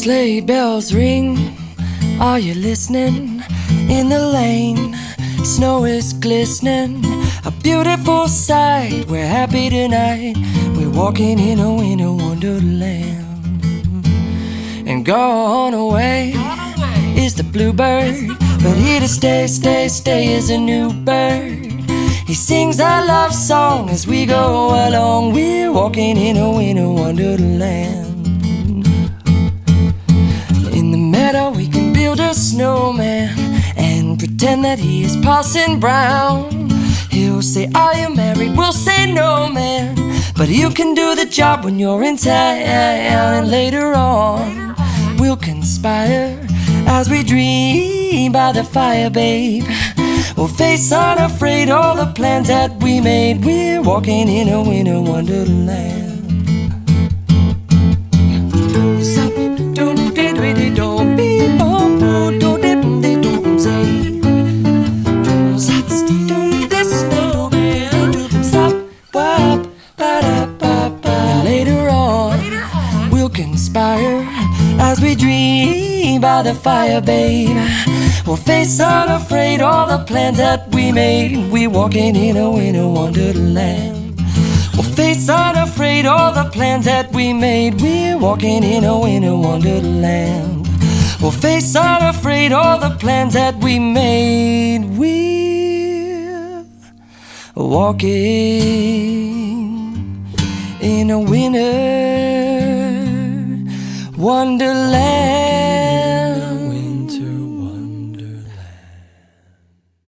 Sleigh bells ring, are you listening? In the lane, snow is glistening, a beautiful sight. We're happy tonight, we're walking in a winter wonderland. And gone away is the bluebird, but here to stay, stay, stay is a new bird. He sings our love song as we go along. We're walking in a winter wonderland. In the meadow we can build a snowman and pretend that he is Parson Brown. He'll say, are you married? We'll say no, man, but you can do the job when you're in town. And later on we'll conspire as we dream by the fire, babe. We'll face unafraid all the plans that we made. We're walking in a winter wonderland. And later on we'll conspire as we dream by the fire, babe. We'll face unafraid all the plans that we made. We're walking in a winter wonderland. We'll face unafraid all the plans that we made. We're walking in a winter wonderland. We'll face unafraid all the plans that we made. We're walking in a winter wonderland.